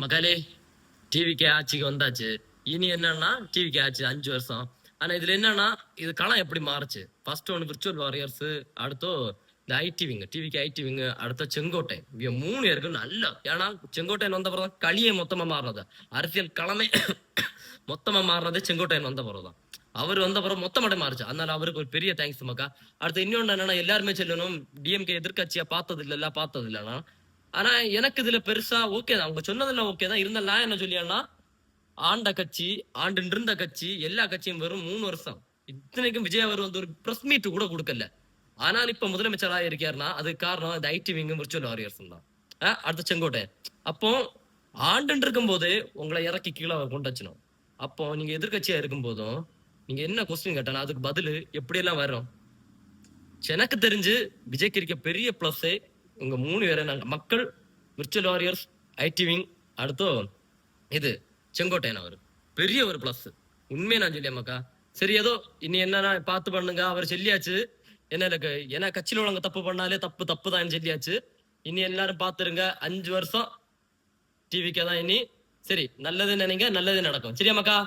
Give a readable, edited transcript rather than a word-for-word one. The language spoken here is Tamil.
மக்களே, டிவிக்கு ஆட்சிக்கு வந்தாச்சு. இனி என்னன்னா டிவிக்கு ஆச்சு 5 வருஷம். ஆனா இதுல என்னன்னா இது களம் எப்படி மாறுச்சு. ஃபர்ஸ்ட் ஒன்று விர்ச்சுவல் வாரியர்ஸ், அடுத்தோ இந்த ஐடி விங், டிவிக்கு ஐடி விங், அடுத்த செங்கோட்டை. இவங்க 3 பேருக்கு நல்ல. ஏன்னா செங்கோட்டையன் வந்த பிறகு களியே மொத்தமா மாறுறது, அரசியல் களமே மொத்தமா மாறுறதே செங்கோட்டையன் வந்த பிறகுதான். அவர் வந்த பிறகு மொத்தமாட்டே மாறுச்சு. அதனால அவருக்கு ஒரு பெரிய தேங்க்ஸ் மக்கா. அடுத்து இன்னொன்னு என்னன்னா, எல்லாருமே சொல்லணும் டிஎம்கே எதிர்கட்சியா பார்த்தது இல்லைன்னா. ஆனா எனக்கு இதுல பெருசா ஓகே தான், அவங்க சொன்னதெல்லாம் ஓகே தான். இருந்தாலும் நான் என்ன சொல்லியான்னா, ஆண்ட கட்சி, ஆண்டு இருந்த கட்சி, எல்லா கட்சியும் வெறும் 3 வருஷம். இத்தனைக்கும் விஜய் அவர் வந்து ஒரு பிரஸ் மீட் கூட கொடுக்கல. ஆனால் இப்ப முதலமைச்சராக இருக்காருன்னா அதுக்கு காரணம் இந்த ஐடி விங்கும் விர்ச்சுவல் வாரியர்ஸ் தான். அடுத்த செங்கோட்டை. அப்போ ஆண்டு இருக்கும் போது உங்களை இறக்கி கீழே கொண்டு வச்சணும். அப்போ நீங்க எதிர்கட்சியா இருக்கும் போதும் நீங்க என்ன கொஸ்டின் கேட்டாலும் அதுக்கு பதில் எப்படியெல்லாம் வரும். எனக்கு தெரிஞ்சு விஜய்க்கு இருக்க பெரிய பிளஸ் உங்க 3 பேரை நாங்க மக்கள், விர்ச்சுவல் வாரியர்ஸ், ஐடி விங், அடுத்தோ இது செங்கோட்டையன் அவர் பெரிய ஒரு பிளஸ். உண்மையை நான் சொல்லியா மக்கா. சரி, ஏதோ இனி என்னன்னா பார்த்து பண்ணுங்க, அவர் சொல்லியாச்சு. என்ன எனக்கு ஏன்னா கட்சியில உள்ளவங்க தப்பு பண்ணாலே தப்பு தப்பு தான் சொல்லியாச்சு. இனி எல்லாரும் பார்த்துருங்க, 5 வருஷம் டிவிக்கே தான் இனி. சரி, நல்லது நினைங்க, நல்லது நடக்கும். சரியா மக்கா.